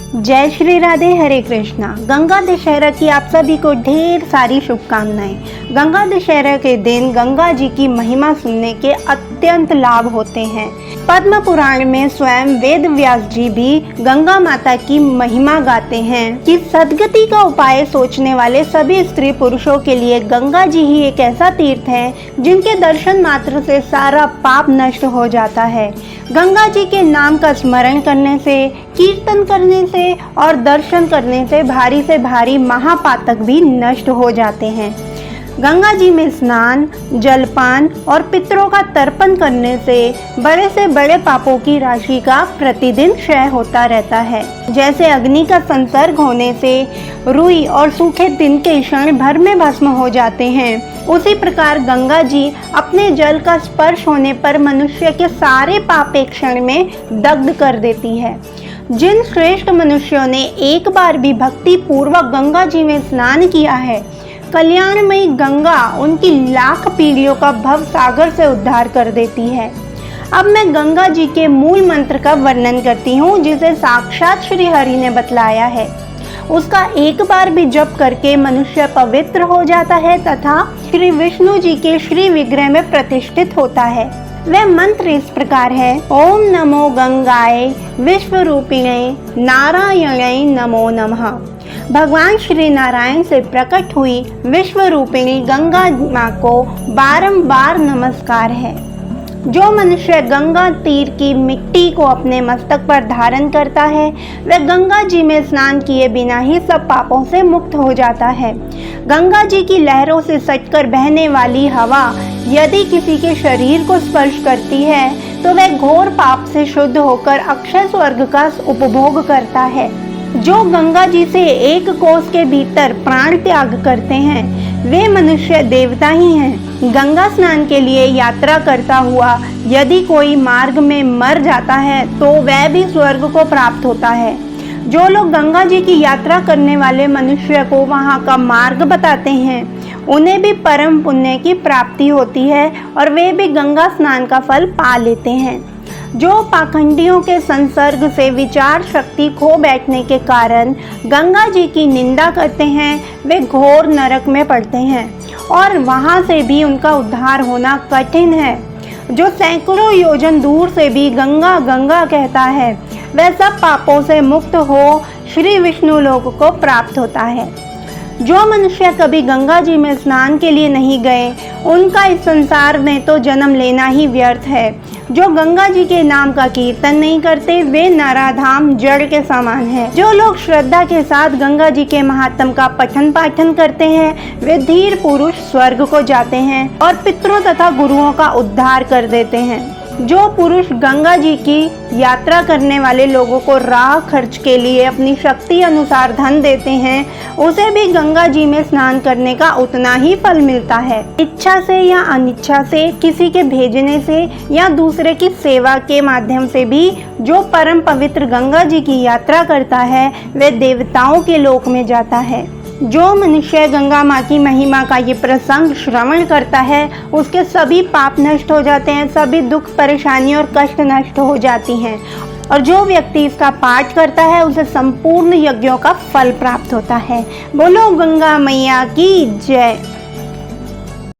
जय श्री राधे, हरे कृष्णा। गंगा दशहरा की आप सभी को ढेर सारी शुभकामनाएं। गंगा दशहरा के दिन गंगा जी की महिमा सुनने के अत्यंत लाभ होते हैं। पद्म पुराण में स्वयं वेद व्यास जी भी गंगा माता की महिमा गाते हैं कि सद्गति का उपाय सोचने वाले सभी स्त्री पुरुषों के लिए गंगा जी ही एक ऐसा तीर्थ है जिनके दर्शन मात्र से सारा पाप नष्ट हो जाता है। गंगा जी के नाम का स्मरण करने से, कीर्तन करने से और दर्शन करने से भारी महापातक भी नष्ट हो जाते हैं। गंगा जी में स्नान, जलपान और पितरों का तर्पण करने से बड़े पापों की राशि का प्रतिदिन क्षय होता रहता है। जैसे अग्नि का संसर्ग होने से रुई और सूखे दिन के क्षण भर में भस्म हो जाते हैं, उसी प्रकार गंगा जी अपने जल का स्पर्श होने पर मनुष्य के सारे पाप एक क्षण में दग्ध कर देती है। जिन श्रेष्ठ मनुष्यों ने एक बार भी भक्ति पूर्वक गंगा जी में स्नान किया है, कल्याणमयी गंगा उनकी लाख पीढ़ियों का भव सागर से उद्धार कर देती है। अब मैं गंगा जी के मूल मंत्र का वर्णन करती हूँ, जिसे साक्षात श्री हरि ने बतलाया है। उसका एक बार भी जप करके मनुष्य पवित्र हो जाता है तथा श्री विष्णु जी के श्री विग्रह में प्रतिष्ठित होता है। वह मंत्र इस प्रकार है: ओम नमो गंगाए विश्वरूपिणे नारायणे नमो नमः। भगवान श्री नारायण से प्रकट हुई विश्व रूपिणी गंगा माँ को बारंबार नमस्कार है। जो मनुष्य गंगा तीर की मिट्टी को अपने मस्तक पर धारण करता है, वह गंगा जी में स्नान किए बिना ही सब पापों से मुक्त हो जाता है। गंगा जी की लहरों से सटकर बहने वाली हवा यदि किसी के शरीर को स्पर्श करती है, तो वह घोर पाप से शुद्ध होकर अक्षय स्वर्ग का उपभोग करता है। जो गंगा जी से एक कोस के भीतर प्राण त्याग करते हैं, वे मनुष्य देवता ही हैं। गंगा स्नान के लिए यात्रा करता हुआ यदि कोई मार्ग में मर जाता है, तो वह भी स्वर्ग को प्राप्त होता है। जो लोग गंगा जी की यात्रा करने वाले मनुष्य को वहां का मार्ग बताते हैं, उन्हें भी परम पुण्य की प्राप्ति होती है और वे भी गंगा स्नान का फल पा लेते हैं। जो पाखंडियों के संसर्ग से विचार शक्ति खो बैठने के कारण गंगा जी की निंदा करते हैं, वे घोर नरक में पड़ते हैं और वहां से भी उनका उद्धार होना कठिन है। जो सैकड़ों योजन दूर से भी गंगा गंगा कहता है, वह सब पापों से मुक्त हो श्री विष्णु लोक को प्राप्त होता है। जो मनुष्य कभी गंगा जी में स्नान के लिए नहीं गए, उनका इस संसार में तो जन्म लेना ही व्यर्थ है। जो गंगा जी के नाम का कीर्तन नहीं करते, वे नराधाम जड़ के समान है। जो लोग श्रद्धा के साथ गंगा जी के महात्म का पठन पाठन करते हैं, वे धीर पुरुष स्वर्ग को जाते हैं और पितरों तथा गुरुओं का उद्धार कर देते हैं। जो पुरुष गंगा जी की यात्रा करने वाले लोगों को राह खर्च के लिए अपनी शक्ति अनुसार धन देते हैं, उसे भी गंगा जी में स्नान करने का उतना ही फल मिलता है। इच्छा से या अनिच्छा से, किसी के भेजने से या दूसरे की सेवा के माध्यम से भी जो परम पवित्र गंगा जी की यात्रा करता है, वह देवताओं के लोक में जाता है। जो मनुष्य गंगा माँ की महिमा का ये प्रसंग श्रवण करता है, उसके सभी पाप नष्ट हो जाते हैं, सभी दुख परेशानी और कष्ट नष्ट हो जाती हैं और जो व्यक्ति इसका पाठ करता है, उसे संपूर्ण यज्ञों का फल प्राप्त होता है। बोलो गंगा मैया की जय।